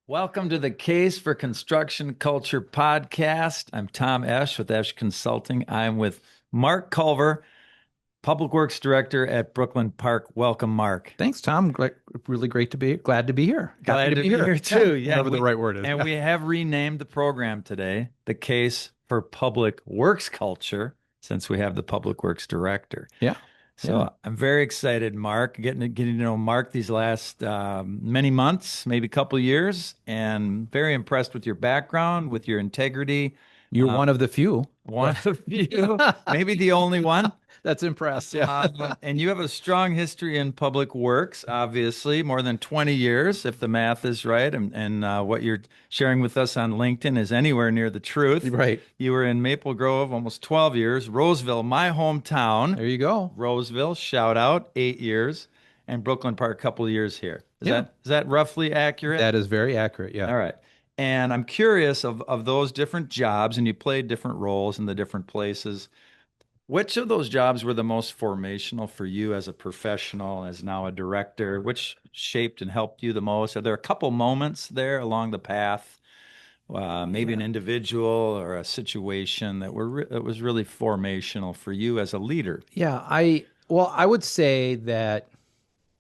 Welcome to the Case for Construction Culture podcast. I'm Tom Esch with Esch Consulting. I'm with Marc Culver, Public Works Director at Brooklyn Park. Welcome, Marc. Thanks, Tom. Really great to be glad to be here. Happy Glad to to be be here. here too. Yeah, Whatever the right word is. and Yeah. we have renamed the program today, the Case for Public Works Culture, since we have the Public Works Director. Yeah. Yeah. So I'm very excited, Marc, getting to know Marc these last many months, maybe a couple years, and very impressed with your background, with your integrity. You're one of the few. One of you, maybe the only one. That's impressed. Yeah. And you have a strong history in public works, obviously, more than 20 years, if the math is right. And what you're sharing with us on LinkedIn is anywhere near the truth. Right. You were in Maple Grove almost 12 years, Roseville, my hometown. There you go. Roseville, shout out, 8 years, and Brooklyn Park, a couple of years here. Yeah. Is that roughly accurate? That is very accurate. Yeah. All right. And I'm curious of those different jobs, and you played different roles in the different places. Which of those jobs were the most formational for you as a professional, as now a director? Which shaped and helped you the most? Are there a couple moments there along the path, maybe an individual or a situation that was really formational for you as a leader? Yeah. I would say that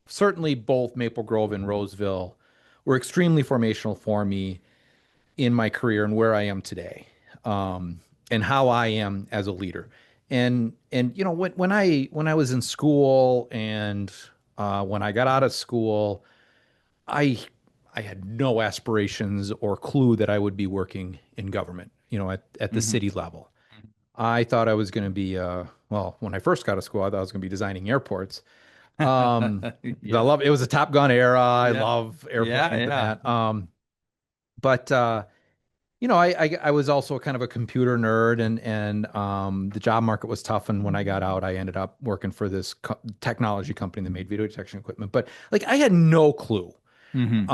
certainly both Maple Grove and Roseville were extremely formational for me in my career and where I am today, and how I am as a leader. And when I was in school and when I got out of school, I I had no aspirations or clue that I would be working in government, at the Hmm. city level. I thought I was going to be, well, when I first got to school, I thought I was going to be designing airports. I Yeah, love it was a Top Gun era. I yeah, love yeah, airplanes and yeah. that. But I was also kind of a computer nerd, and the job market was tough. And when I got out, I ended up working for this technology company that made video detection equipment. But like I had no clue, Hmm.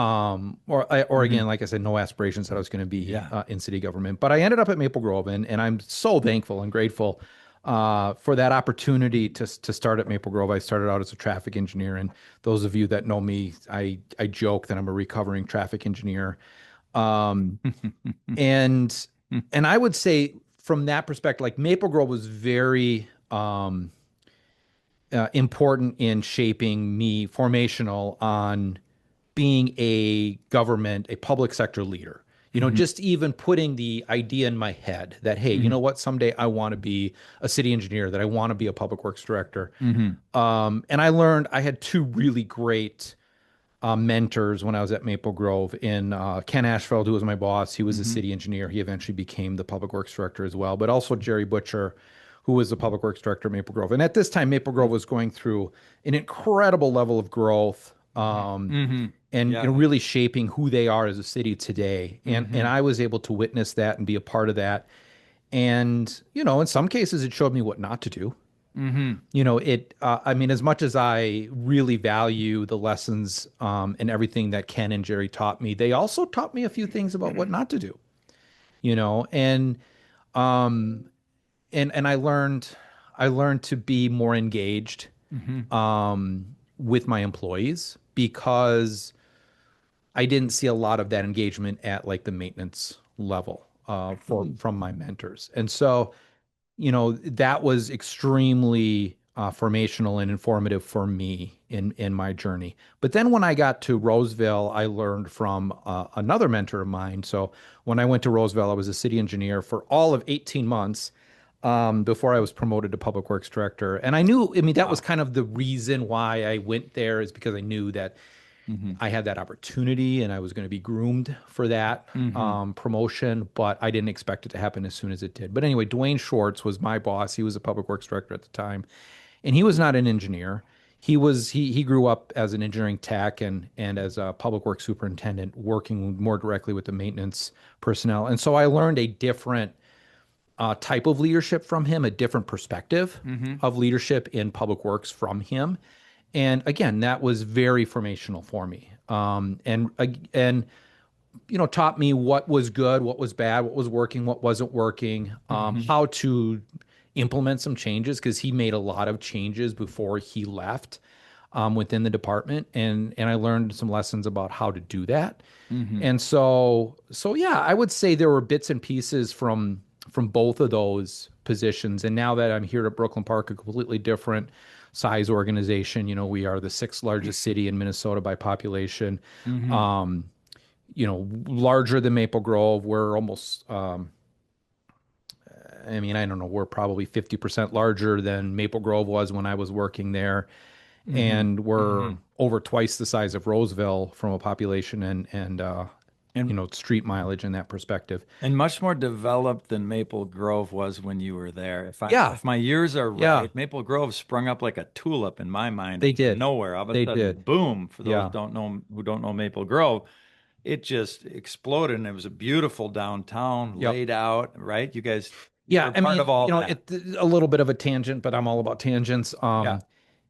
or Hmm. again, like I said, no aspirations that I was going to be Yeah. in city government. But I ended up at Maple Grove, and I'm so thankful and grateful for that opportunity to start at Maple Grove. I started out as a traffic engineer, and those of you that know me, I joke that I'm a recovering traffic engineer. Um, and and I would say from that perspective, like Maple Grove was very important in shaping me formational on being a public sector leader. Hmm. Just even putting the idea in my head that, hey, you Hmm. know what, someday I want to be a city engineer, that I want to be a public works director. Hmm. And I learned I had two really great mentors when I was at Maple Grove in Ken Ashfeld, who was my boss. He was a Hmm. city engineer. He eventually became the public works director as well, but also Jerry Butcher, who was the public works director at Maple Grove. And at this time, Maple Grove was going through an incredible level of growth. Hmm. And Yeah. really shaping who they are as a city today. And Hmm. I was able to witness that and be a part of that. And in some cases, it showed me what not to do. Hmm. I mean, as much as I really value the lessons and everything that Ken and Jerry taught me, they also taught me a few things about what not to do, you know, and um and I learned to be more engaged Hmm. with my employees because I didn't see a lot of that engagement at like the maintenance level from my mentors. And so that was extremely formational and informative for me in my journey. But then when I got to Roseville, I learned from another mentor of mine. So when I went to Roseville, I was a city engineer for all of 18 months before I was promoted to public works director. And I mean, that was Wow. kind of the reason why I went there, is because I knew that Hmm. I had that opportunity and I was going to be groomed for that Hmm. promotion, but I didn't expect it to happen as soon as it did. But anyway, Dwayne Schwartz was my boss. He was a public works director at the time, and he was not an engineer. He grew up as an engineering tech and as a public works superintendent, working more directly with the maintenance personnel. And so I learned a different type of leadership from him, a different perspective Hmm. of leadership in public works from him. And again, that was very formational for me. And taught me what was good, what was bad, what was working, what wasn't working, Hmm. how to implement some changes because he made a lot of changes before he left. within the department, and I learned some lessons about how to do that. Hmm. And so yeah, I would say there were bits and pieces from both of those positions. And now that I'm here at Brooklyn Park, a completely different size organization, we are the sixth largest city in Minnesota by population. Hmm. Um, Larger than Maple Grove. We're almost, I mean, I don't know, we're probably 50% larger than Maple Grove was when I was working there. Hmm. And we're Hmm. over twice the size of Roseville from a population And street mileage in that perspective. and much more developed than Maple Grove was when you were there. Yeah, If my years are yeah, right, Maple Grove sprung up like a tulip in my mind they out of did. nowhere. All of a They sudden, did. boom, for those Yeah. who don't know Maple Grove, it just exploded and it was a beautiful downtown, Yep. laid out, right? You guys Yeah, were I part mean, of all that. a little bit of a tangent, but I'm all about tangents. Yeah.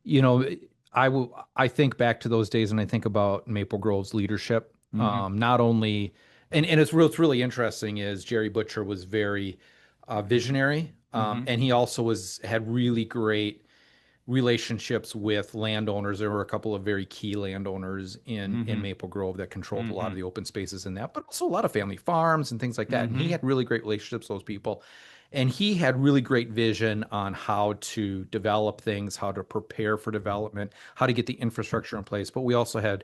You know, I think back to those days and I think about Maple Grove's leadership. Hmm. Not only and what's really interesting is Jerry Butcher was very visionary, Hmm. and he also was had really great relationships with landowners. There were a couple of very key landowners in Hmm. Maple Grove that controlled a lot of Hmm. the open spaces in that, but also a lot of family farms and things like that. And he Hmm. had really great relationships with those people. And he had really great vision on how to develop things, how to prepare for development, how to get the infrastructure in place. But we also had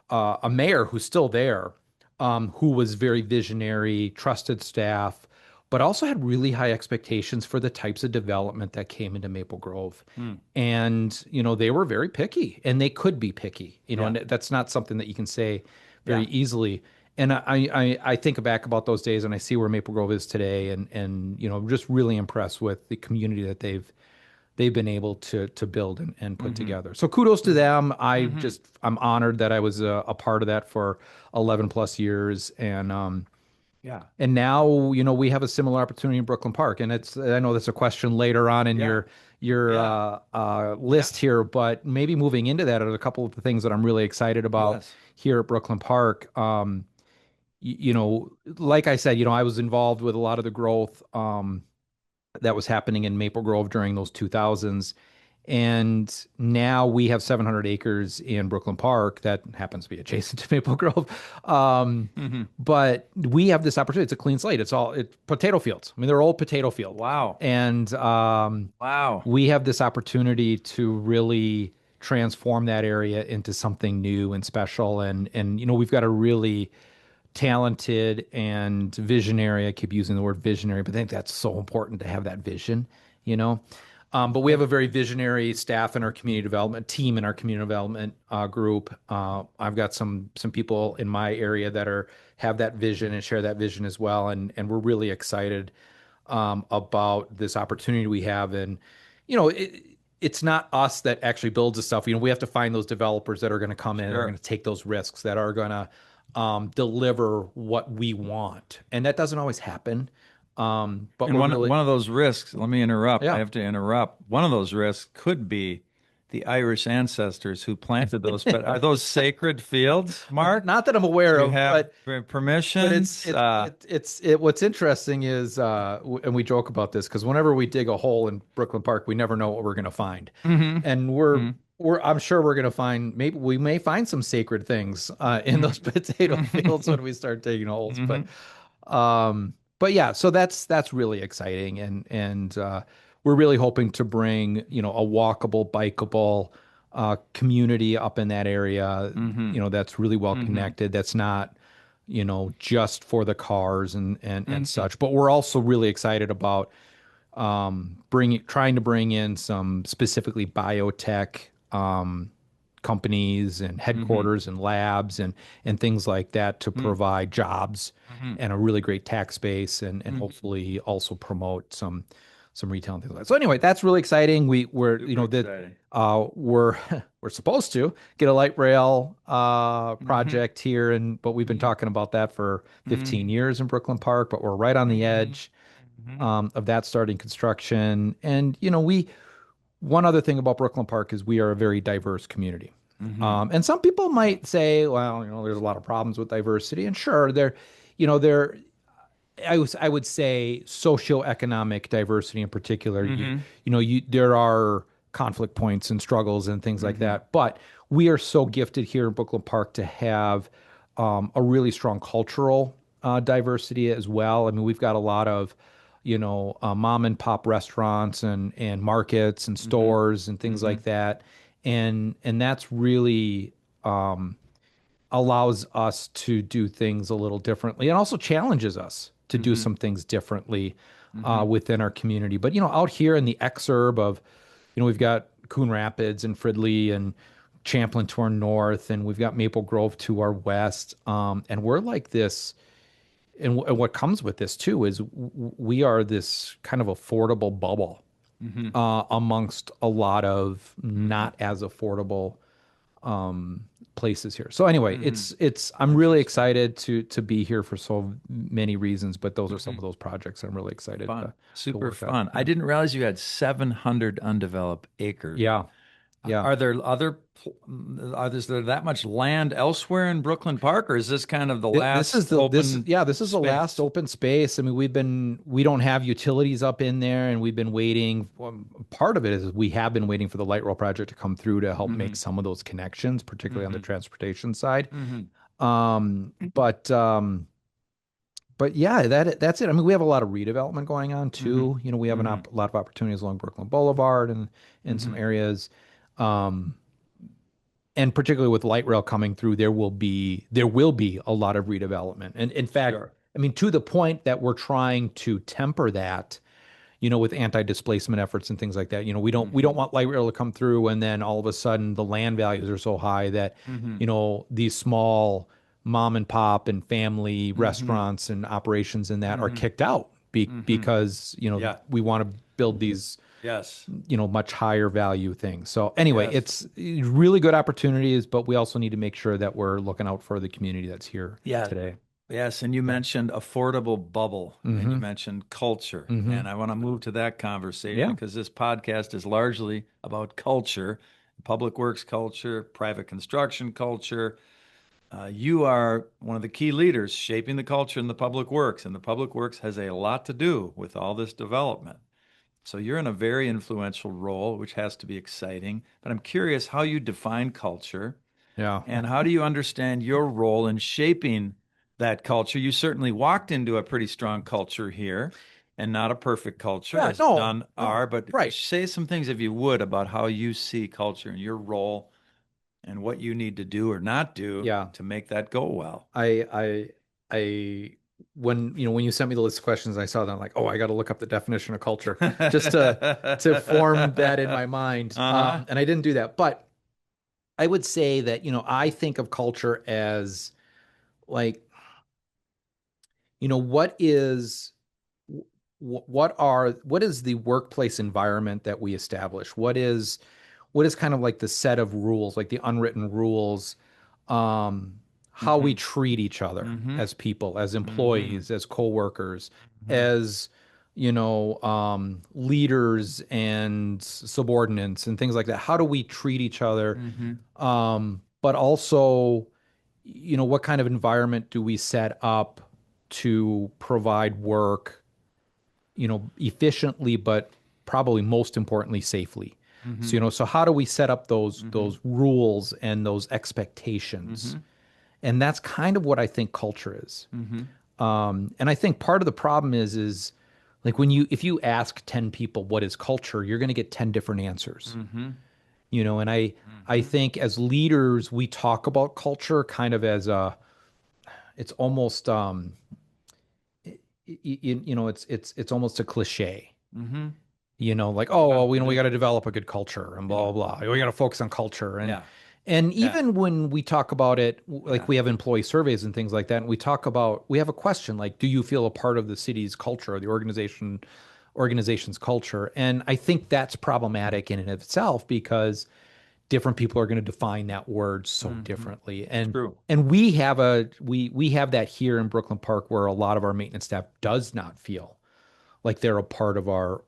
a mayor who's still there, who was very visionary, trusted staff, but also had really high expectations for the types of development that came into Maple Grove. Hmm. And, they were very picky and they could be picky, Yeah. and that's not something that you can say very Yeah. easily. And I think back about those days and I see where Maple Grove is today and just really impressed with the community that they've been able to build and put Hmm. together. So kudos to them. Hmm. I'm honored that I was a part of that for 11 plus years, Yeah. and now we have a similar opportunity in Brooklyn Park. And I know that's a question later on in Yeah. your Yeah. Yeah. list here, but maybe moving into that are a couple of the things that I'm really excited about Yes. here at Brooklyn Park. Like I said, I was involved with a lot of the growth. That was happening in Maple Grove during those 2000s. And now we have 700 acres in Brooklyn Park that happens to be adjacent to Maple Grove. Um, Hmm. but we have this opportunity. It's a clean slate. It's potato fields. I mean, they're old potato field. Wow. And Wow. we have this opportunity to really transform that area into something new and special. And we've got a really talented and visionary. I keep using the word visionary, but I think that's so important to have that vision, you know. But we have And a very visionary staff in our community development team in our community development group. I've got some people in my area that have that vision and share that vision as well, and we're really excited about this opportunity we have. And it's not us that actually builds the stuff. We have to find those developers that are going to come in and are going sure. to take those risks, that are going to deliver what we want, and that doesn't always happen. But And we're one really, one of those risks, let me interrupt. I yeah. have to interrupt. One of those risks could be the Irish ancestors who planted those. But are those sacred fields, Mark? Not that I'm aware Do you of, have but it's permissions? it it it's it. What's interesting is, and we joke about this because whenever we dig a hole in Brooklyn Park, we never know what we're going to find, Hmm. and we're Hmm. we're I'm sure we're going to find, maybe we may find some sacred things in those potato fields when we start digging holes, but Hmm. yeah, so that's really exciting, and we're really hoping to bring a walkable, bikeable community up in that area. Hmm. That's really well Hmm. connected. That's not just for the cars and Hmm. such. But we're also really excited about trying to bring in some specifically biotech companies and Hmm. headquarters and labs and things like that to provide jobs Hmm. and a really great tax base, and Hmm. hopefully also promote some retail and things like that. So anyway, that's really exciting. We're Super that exciting. we're we're supposed to get a light rail Hmm. project here, but we've been talking about that for 15 Hmm. years in Brooklyn Park, but we're right on the Hmm. edge Hmm. of that starting construction. And we one other thing about Brooklyn Park is we are a very diverse community. Hmm. And some people might say, well, there's a lot of problems with diversity, and sure, there. I would say socioeconomic diversity in particular. Hmm. There are conflict points and struggles and things like Hmm. that. But we are so gifted here in Brooklyn Park to have a really strong cultural diversity as well. I mean, we've got a lot of, mom and pop restaurants and markets and Hmm. stores and things Hmm. like that, and that's really allows us to do things a little differently and also challenges us to do Hmm. some things differently Hmm. within our community. But out here in the exurb of, we've got Coon Rapids and Fridley and Champlin to our north, and we've got Maple Grove to our west. And we're like this, and what comes with this too is we are this kind of affordable bubble Hmm. amongst a lot of Hmm. not as affordable places here. So anyway, Hmm. it's I'm really Interesting. excited to be here for so many reasons, but those are some Hmm. of those projects I'm really excited Fun. to Super work on. fun. I Yeah. didn't realize you had 700 undeveloped acres. Yeah. Yeah. Are there is there that much land elsewhere in Brooklyn Park, or is this kind of the This is last the this open yeah, this is the last space? open space. I mean, we don't have utilities up in there, and we've been waiting. Part of it is we have been waiting for the light rail project to come through to help make Hmm. some of those connections, particularly on the Hmm. transportation side. Hmm. Um, but um, but yeah, that's it. I mean, we have a lot of redevelopment going on Hmm. too. We have Hmm. a lot of opportunities along Brooklyn Boulevard and in some Hmm. areas. Um, and particularly with light rail coming through, there will be a lot of redevelopment. And in fact, Sure. I mean, to the point that we're trying to temper that, with anti-displacement efforts and things like that. We don't Hmm. want light rail to come through and then all of a sudden the land values are so high that, Hmm. these small mom and pop and family Hmm. restaurants and operations in that are Hmm. kicked out Hmm. because, Yeah. we want to build these Yes. much higher value things. So anyway, Yes. it's really good opportunities, but we also need to make sure that we're looking out for the community that's here Yeah. today. Yes. And you So, mentioned affordable bubble and you mm-hmm, mentioned culture. mm-hmm. And I want to move to that conversation Yeah, because this podcast is largely about culture, public works culture, private construction culture. You are one of the key leaders shaping the culture in the public works, and the public works has a lot to do with all this development. So you're in a very influential role, which has to be exciting. But I'm curious how you define culture yeah, and how do you understand your role in shaping that culture? You certainly walked into a pretty strong culture here and not a perfect culture, yeah. as No, none no, are. But right. say some things, if you would, about how you see culture and your role and what you need to do or not do Yeah, to make that go well. I, I, when you sent me the list of questions, I saw that I'm like, oh, I got to look up the definition of culture just to form that in my mind. Uh-huh. And I didn't do that, but I would say that I think of culture as like what is what is the workplace environment that we establish? What is kind of like the set of rules, like the unwritten rules, um, how we Mm-hmm. treat each other Mm-hmm. as people, as Mm-hmm. employees, as coworkers, Mm-hmm. as leaders and subordinates and things like that. How do we treat each other? Mm-hmm. But also, what kind of environment do we set up to provide work, efficiently, but probably most importantly, safely. So, Mm-hmm. so how do we set up those Mm-hmm. those rules and those expectations? Mm-hmm. And that's kind of what I think culture is. Mm-hmm. And I think part of the problem is like if you ask 10 people what is culture, you're going to get 10 different answers. Mm-hmm. And I Mm-hmm. think as leaders, we talk about culture kind of as it's almost it's almost a cliche. Mm-hmm. Like, oh, Yeah, well, it we is. got to develop a good culture and Yeah. blah, blah, blah. We got to focus on culture. And Yeah. and Yeah. even when we talk about it, like Yeah. we have employee surveys and things like that, and we have a question like, do you feel a part of the city's culture or the organization's culture? And I think that's problematic in and of itself because different people are going to define that word so Mm-hmm. differently. And we have that here in Brooklyn Park where a lot of our maintenance staff does not feel like they're a part of our,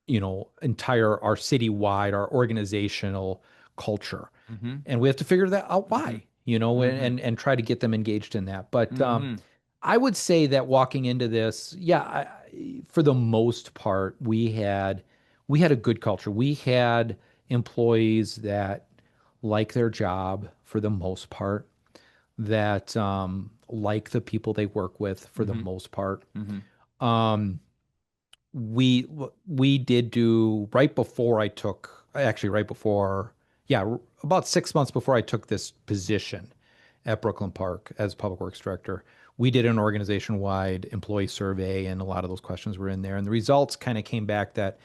our citywide, our organizational culture. Mm-hmm. And we have to figure that out Mm-hmm. why, Mm-hmm. and try to get them engaged in that. But Mm-hmm. I would say that walking into this, yeah, for the most part, we had a good culture. We had employees that like their job for the most part, that like the people they work with for the Mm-hmm. most part. Mm-hmm. Um, we we did do right before I took, actually right before, yeah, about 6 months before I took this position at Brooklyn Park as Public Works Director. We did an organization-wide employee survey, and a lot of those questions were in there. And the results kind of came back that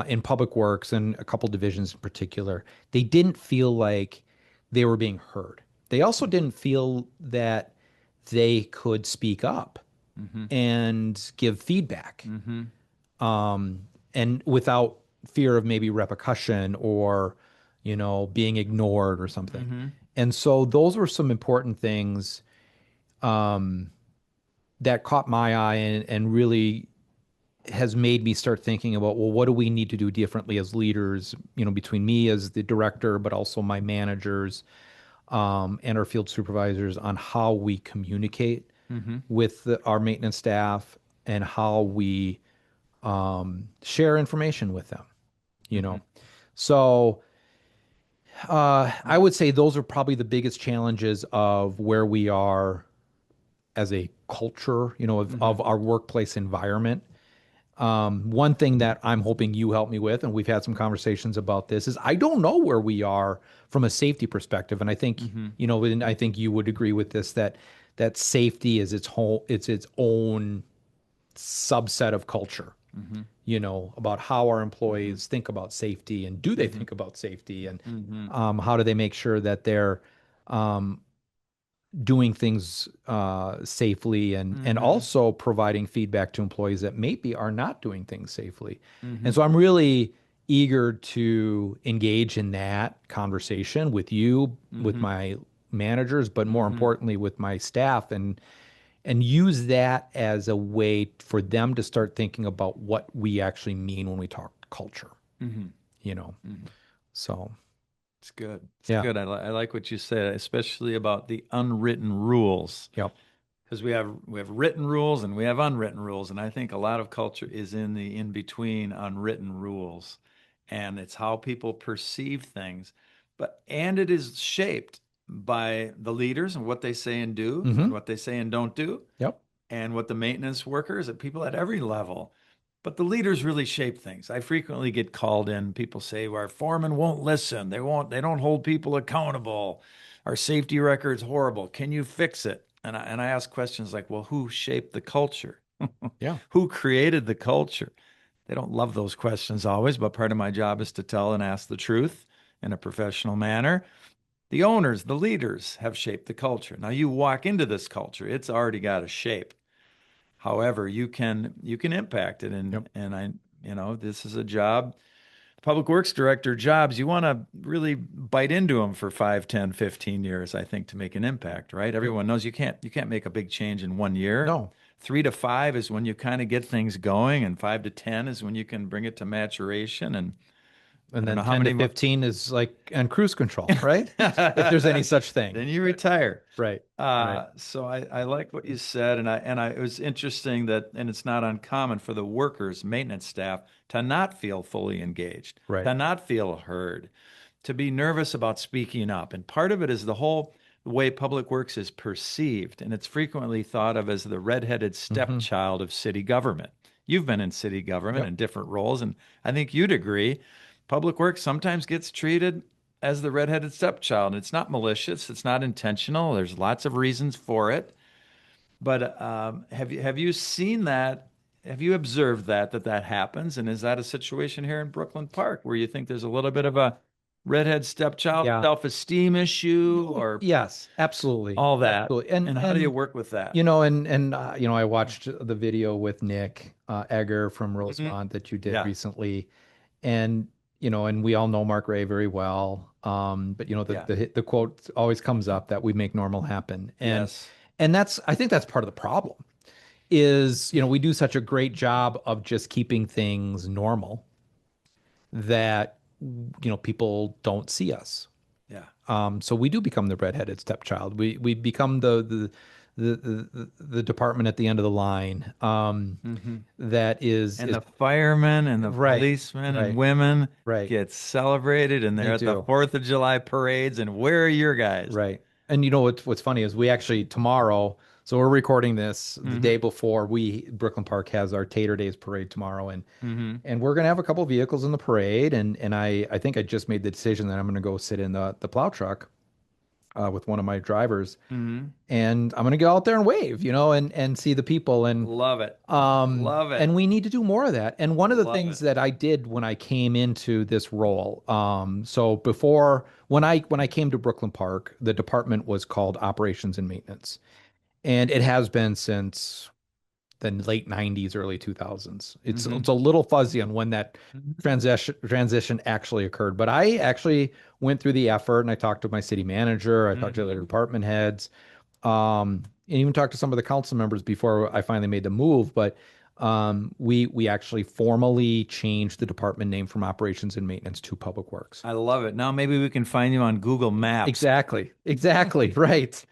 in Public Works and a couple divisions in particular, they didn't feel like they were being heard. They also didn't feel that they could speak up Mm-hmm. and give feedback, Mm-hmm. um, and without fear of maybe repercussion or, being ignored or something. Mm-hmm. And so those were some important things um, that caught my eye and really has made me start thinking about, well, what do we need to do differently as leaders, between me as the director, but also my managers, and our field supervisors on how we communicate Mm-hmm. with our maintenance staff and how we share information with them, you Mm-hmm. know. So I would say those are probably the biggest challenges of where we are as a culture, Mm-hmm. of our workplace environment. One thing that I'm hoping you help me with, and we've had some conversations about this, is I don't know where we are from a safety perspective. And I think, Mm-hmm. and I think you would agree with this, that safety is its own subset of culture, Mm-hmm. about how our Mm-hmm. employees think about safety and do they Mm-hmm. think about safety, and Mm-hmm. how do they make sure that they're um, doing things safely, and Mm-hmm. also providing feedback to employees that maybe are not doing things safely. And Mm-hmm. so I'm really eager to engage in that conversation with you, with Mm-hmm. my managers, but more Mm-hmm. importantly with my staff, and use that as a way for them to start thinking about what we actually mean when we talk culture, Mm-hmm. you know. Mm-hmm. So, It's good. It's yeah. good. I like what you said, especially about the unwritten rules. Yep. Because we have written rules and we have unwritten rules, and I think a lot of culture is in the in between unwritten rules, and it's how people perceive things, and it is shaped by the leaders and what they say and do and Hmm. what they say and don't do, Yep. and what the maintenance workers and people at every level. But the leaders really shape things. I frequently get called in. People say, well, our foreman won't listen. They don't hold people accountable. Our safety record's horrible. Can you fix it? And I ask questions like, well, who shaped the culture? Yeah. Who created the culture? They don't love those questions always, but part of my job is to tell and ask the truth in a professional manner. The owners, the leaders have shaped the culture. Now you walk into this culture, it's already got a shape. However, you can impact it, Yep. and this is a job. Public Works Director jobs, you want to really bite into them for 5, 10, 15 years, I think, to make an impact, right? Yep. Everyone knows you can't make a big change in 1 year. No. 3 to 5 is when you kind of get things going, and 5 to 10 is when you can bring it to maturation. And I And don't then know how 10 to many 15 is like on cruise control, right? If there's any such thing. then you retire. Right. Right. So I like what you said, and it was interesting that, and it's not uncommon for the workers, maintenance staff, to not feel fully engaged, Right. to not feel heard, to be nervous about speaking up. And part of it is the way public works is perceived, and it's frequently thought of as the redheaded Hmm. stepchild of city government. You've been in city government Yep. in different roles, and I think you'd agree. Public works sometimes gets treated as the redheaded stepchild. And it's not malicious, it's not intentional. There's lots of reasons for it. But have you seen that? Have you observed that happens? And is that a situation here in Brooklyn Park where you think there's a little bit of a redhead stepchild Yeah. self-esteem issue or Yes, absolutely. all that? Absolutely. And And how do you and work with that? I watched the video with Nick Egger from Hmm. Rosemont that you did Yeah. recently, and and we all know Mark Ray very well. But Yeah. the quote always comes up that we make normal happen, Yes. and that's, I think that's part of the problem is, we do such a great job of just keeping things normal that people don't see us. Yeah. So we do become the redheaded stepchild. We become the department at the end of the line. Hmm. That And is the firemen and the right, policemen and right, women right. get celebrated, and They they're at the do. 4th of July parades. And where are your guys? Right. And you know what's funny is we actually tomorrow, so we're recording this the Hmm. day before Brooklyn Park has our Tater Days parade tomorrow, Hmm. and we're gonna have a couple vehicles in the parade, and I think I just made the decision that I'm gonna go sit in the plow truck with one of my drivers, Hmm. and I'm gonna go out there and wave, and see the people, Love it. Love it. and we need to do more of that. And one of the Love things it. that I did when I came into this role, so before when I came to Brooklyn Park, the department was called Operations and Maintenance, and it has been since the late 90s, early 2000s. It's Hmm. a little fuzzy on when that Hmm. transition actually occurred, but I actually went through the effort and I talked to my city manager, I talked to the Hmm. department heads, and even talked to some of the council members before I finally made the move. But we actually formally changed the department name from Operations and Maintenance to Public Works. I love it. Now maybe we can find you on Google Maps. Exactly, exactly, right.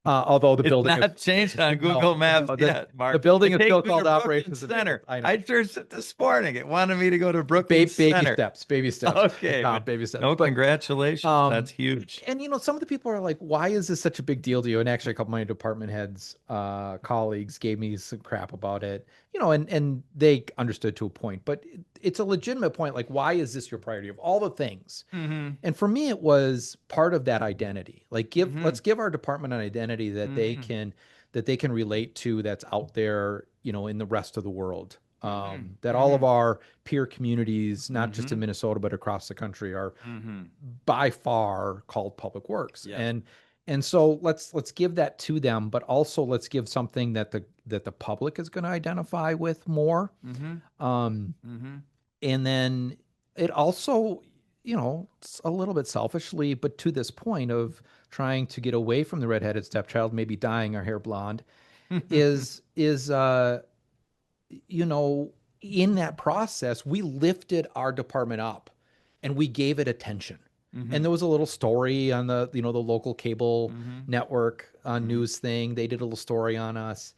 Although the It's building is not changed on no, Google Maps no, yet, the Mark. building It is takes still me to called Brooklyn Operations and Maintenance. Center. I know. I searched it this morning. It wanted me to go to Brooklyn Baby Center. steps, baby steps, Okay, Tom, but baby steps. no, But congratulations. Um, That's huge. and some of the people are like, why is this such a big deal to you? And actually, a couple of my department heads, colleagues gave me some crap about it, and they understood to a point, but it's a legitimate point. Like, why is this your priority of all the things? Hmm. And for me, it was part of that identity. Like, Hmm. let's give our department an identity Hmm. that they can relate to, that's out there, in the rest of the world. Hmm. That all of Hmm. our peer communities, not just in Hmm. Minnesota, but across the country, are Hmm. by far called public works. Yes. And so let's give that to them, but also let's give something that the public is going to identify with more. Hmm. Um, Hmm. and then it also, it's a little bit selfishly, but to this point of trying to get away from the redheaded stepchild, maybe dyeing our hair blonde, is you know, in that process, we lifted our department up and we gave it attention. And Hmm. there was a little story on the local cable Hmm. network Hmm. news thing. They did a little story on us,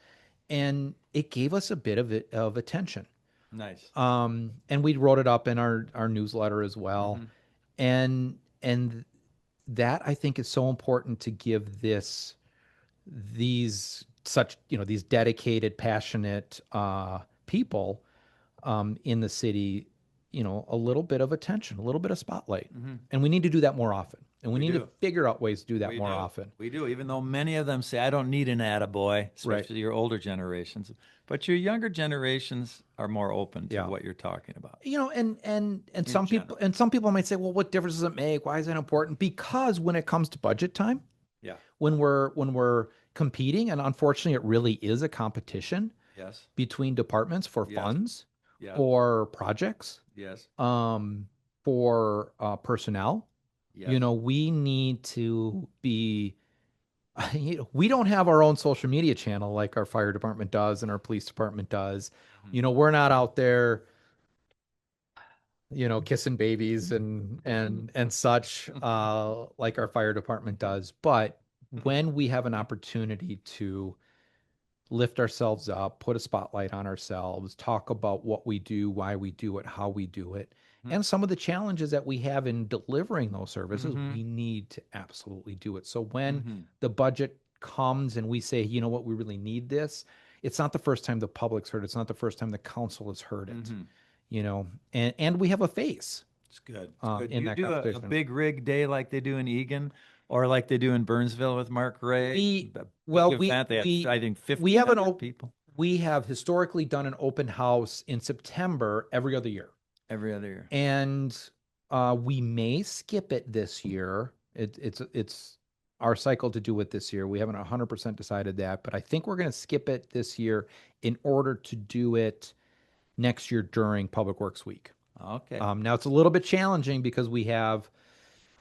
and it gave us a bit of attention. Nice. And we wrote it up in our newsletter as well. Hmm. And that I think is so important to give these dedicated, passionate people in the city, a little bit of attention, a little bit of spotlight. Hmm. And we need to do that more often. And we We need to do. figure out ways to do that We more do. often. We do, even though many of them say, I don't need an attaboy, Right. especially your older generations. But your younger generations are more open to Yeah. what you're talking about And in general. some people might say, well, what difference does it make? Why is that important? Because when it comes to budget time, Yeah. when we're competing, and unfortunately it really is a competition Yes. between departments for Yes. funds, Yes. for projects, Yes. um, for personnel. Yes. We need to be, we don't have our own social media channel like our fire department does and our police department does. Mhm. We're not out there, kissing babies and such, like our fire department does. But when we have an opportunity to lift ourselves up, put a spotlight on ourselves, talk about what we do, why we do it, how we do it, and some of the challenges that we have in delivering those services, Hmm. we need to absolutely do it. So when Hmm. the budget comes and we say, you know what, we really need this, it's not the first time the public's heard it. It's not the first time the council has heard it, Hmm. and we have a face It's good. It's good. Do in you that do a competition. big rig day like they do in Egan or like they do in Burnsville with Mark Ray? We, A big well, event. They had, I think, we have 1,500 people we have historically done an open house in September every other year. every other year. And we may skip it this year. It's our cycle to do it this year. We haven't 100% decided that, but I think we're going to skip it this year in order to do it next year during Public Works Week. Okay. Now it's a little bit challenging because we have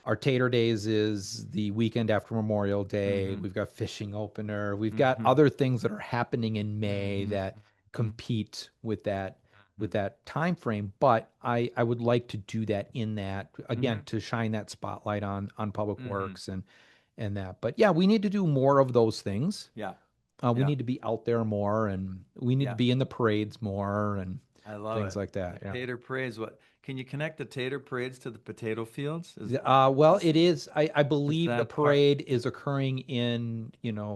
our Tater Days is the weekend after Memorial Day. Hmm. We've got fishing opener. We've got Hmm. other things that are happening in May Hmm. that Hmm. compete with that Hmm. time frame. But I would like to do that in that again Hmm. to shine that spotlight on Public Hmm. Works and that. But yeah, we need to do more of those things. Yeah. We Yeah. need to be out there more, and we need to Yeah. be in the parades more and I love things it. like The that. Yeah. tater parades. What can you connect the tater parades to the potato fields? Well, it is. I Is believe the that part parade is occurring in,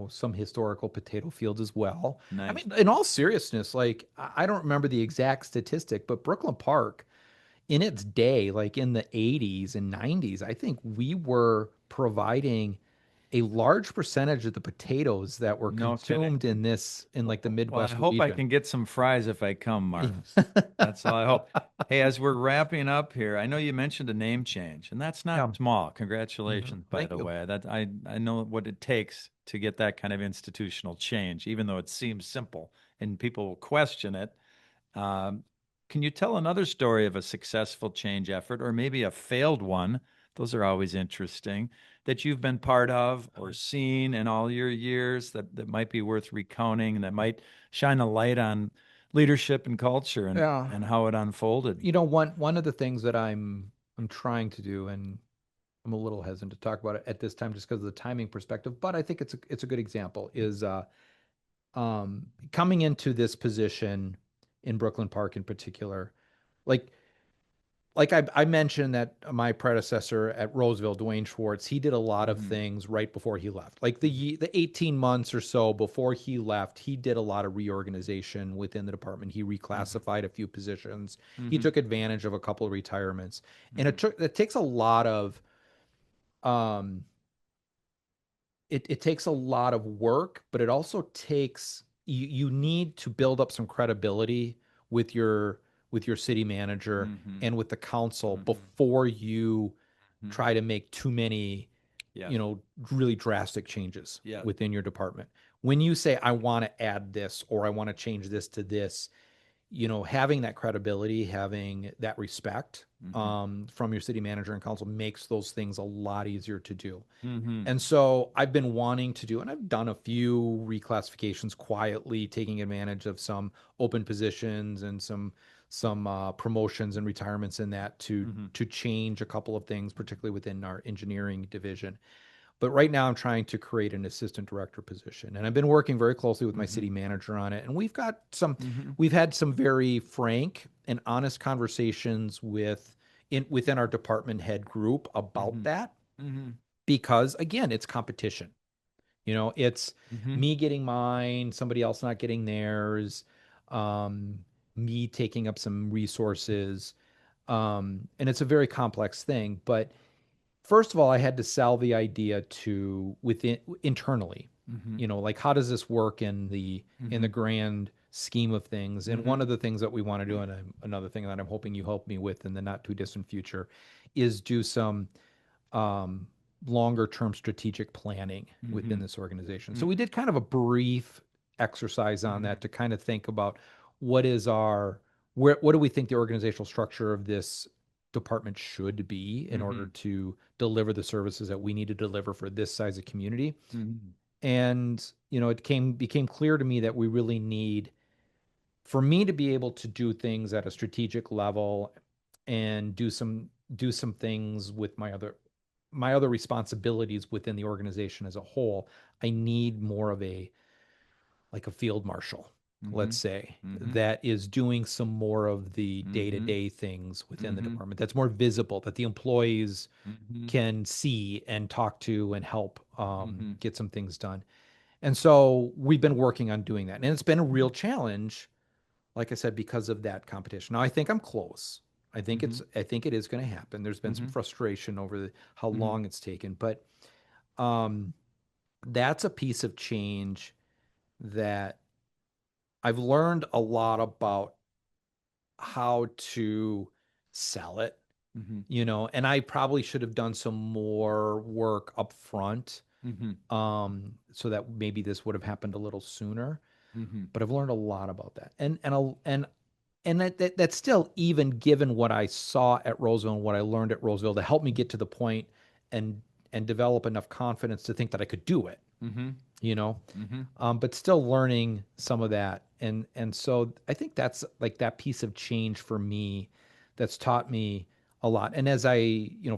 some historical potato fields as well. I nice? mean, in all seriousness, like I don't remember the exact statistic, but Brooklyn Park, in its day, like in the 80s and 90s, I think we were providing a large percentage of the potatoes that were No kidding. consumed in like the Well, I Midwest hope I region. can get some fries if I come, Mark. That's all I hope. Hey, as we're wrapping up here, I know you mentioned a name change, and that's not Yeah. small. Mhm. Congratulations, by Thank the you. way. That I know what it takes to get that kind of institutional change, even though it seems simple and people will question it. Um, can you tell another story of a successful change effort or maybe a failed one? Those are always interesting that you've been part of or seen in all your years that might be worth recounting, that might shine a light on leadership and culture Yeah. and how it unfolded. One of the things that I'm trying to do, and I'm a little hesitant to talk about it at this time just because of the timing perspective, but I think it's a good example, is coming into this position in Brooklyn Park in particular. Like I mentioned that my predecessor at Roseville, Dwayne Schwartz, he did a lot of Hmm. things right before he left. Like Hmm. the 18 months or so before he left, he did a lot of reorganization within the department. He Hmm. reclassified a few positions. He Hmm. took advantage of a couple of retirements. And Hmm. it takes a lot of um it takes a lot of work, but it also takes you need to build up some credibility with your city manager Hmm. and with the council Hmm. before you Hmm. try to make too many, Yes. really drastic changes Yes. within your department. When you say, I want to add this or I want to change this to this, having that credibility, having that respect Hmm. from your city manager and council makes those things a lot easier to do. Hmm. And so I've been wanting to do, and I've done a few reclassifications quietly, taking advantage of some open positions and some promotions and retirements in that Hmm. to change a couple of things, particularly within our engineering division. But right now, I'm trying to create an assistant director position, and I've been working very closely with my Hmm. city manager on it. And Hmm. we've had some very frank and honest conversations within our department head group about Hmm. that, Hmm. because again, it's competition. It's Hmm. me getting mine, somebody else not getting theirs, um, me taking up some resources. And it's a very complex thing. But first of all, I had to sell the idea to within internally. Hmm. Like how does this work in the Hmm. grand scheme of things? And one Hmm. of the things that we want to do, and another thing that I'm hoping you help me with in the not too distant future, is do some um, longer term strategic planning within Hmm. this organization. So we Hmm. did kind of a brief exercise on that Hmm. to kind of think about what is our what do we think the organizational structure of this department should be in order Hmm. to deliver the services that we need to deliver for this size of community. Hmm. And it became clear to me that we really need, for me to be able to do things at a strategic level and do some things with my other responsibilities within the organization as a whole, I need more of a like a field marshal, let's Hmm. say, Hmm. that is doing some more of the Hmm. day-to-day things within the Hmm. department, that's more visible, that the employees Hmm. can see and talk to and help Hmm. get some things done. And so we've been working on doing that. And it's been a real challenge, like I said, because of that competition. Now I think I'm close. Hmm. I think it is going to happen. There's been some Hmm. frustration over how Hmm. long it's taken, but um, that's a piece of change that I've learned a lot about how to sell it, Hmm. and I probably should have done some more work up front, Hmm. so that maybe this would have happened a little sooner. Hmm. But I've learned a lot about that. And that's still, even given what I saw at Roseville and what I learned at Roseville, to help me get to the point and and develop enough confidence to think that I could do it, Hmm. you know. Hmm. But still learning some of that, and so I think that's like that piece of change for me that's taught me a lot. And as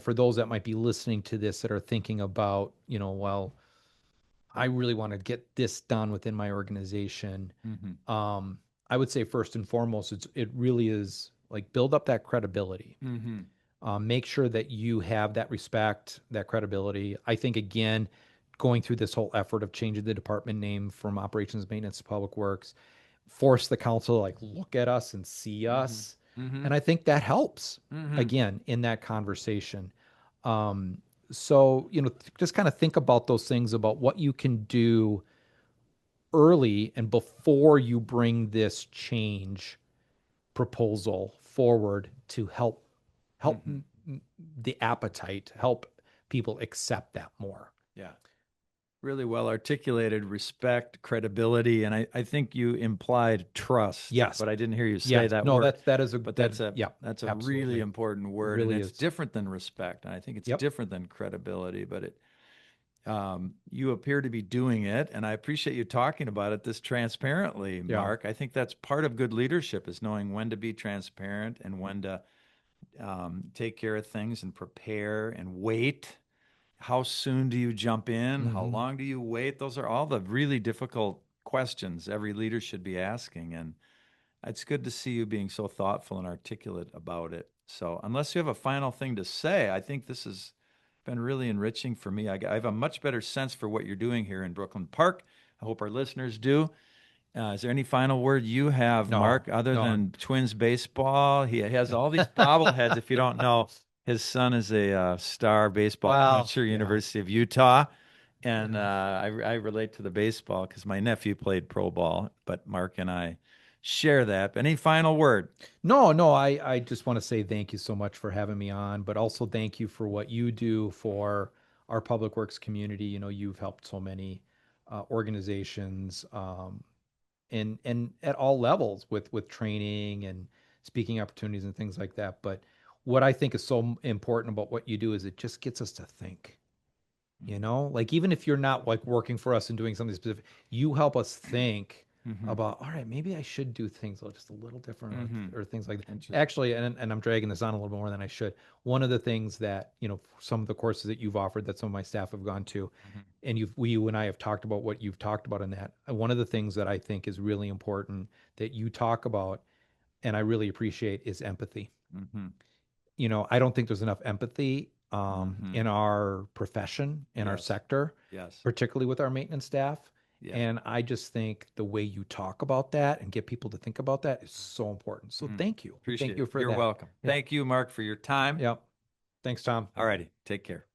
for those that might be listening to this that are thinking about, well, I really want to get this done within my organization. Hmm. Um, I would say first and foremost, it really is like build up that credibility. Hmm. Make sure that you have that respect, that credibility. I think again, going through this whole effort of changing the department name from operations maintenance to public works, force the council to like look at us and see Hmm. us. Hmm. And I think that helps Hmm. again in that conversation. Um, so, just kind of think about those things about what you can do early and before you bring this change proposal forward to help Hmm. the appetite, help people accept that more. Yeah. Really well articulated respect, credibility, and I think you implied trust, Yes. but I didn't hear you say Yes. that No, word. that is a But that yeah, that's a really absolutely. important It word, and really it's is. different than respect. And I think it's Yep. different than credibility, but you appear to be doing it, and I appreciate you talking about it this transparently, Yeah. Mark. I think that's part of good leadership is knowing when to be transparent and when to take care of things and prepare and wait. How soon do you jump in? How Hmm. long do you wait? Those are all the really difficult questions every leader should be asking. And it's good to see you being so thoughtful and articulate about it. So, unless you have a final thing to say, I think this has been really enriching for me. I have a much better sense for what you're doing here in Brooklyn Park. I hope our listeners do. Is there any final word you have, No, Mark, other no. than Twins baseball? He has all these bobbleheads. If you don't know, his son is a star baseball Wow. catcher, Yeah. University of Utah. And Yeah. I relate to the baseball because my nephew played pro ball, but Mark and I share that. Any final word? No, no, I just want to say thank you so much for having me on, but also thank you for what you do for our public works community. You've helped so many organizations, and at all levels with training and speaking opportunities and things like that. But what I think is so important about what you do is it just gets us to think. Like even if you're not like working for us and doing something specific, you help us think Mm-hmm. about, all right, maybe I should do things just a little different, Mm-hmm. or things like that. Interesting. Actually, and I'm dragging this on a little bit more than I should. One of the things that, some of the courses that you've offered that some of my staff have gone to, Mm-hmm. and you and I have talked about what you've talked about in that. One of the things that I think is really important that you talk about, and I really appreciate, is empathy. Mm-hmm. I don't think there's enough empathy Mm-hmm. in our profession, in our Yes. sector, Yes. particularly with our maintenance staff. Yeah. And I just think the way you talk about that and get people to think about that is so important. So Mm-hmm. thank you. Thank Appreciate you it. for You're that. welcome. Yeah. Thank you, Mark, for your time. Yeah. Thanks, Tom. All righty. Take care.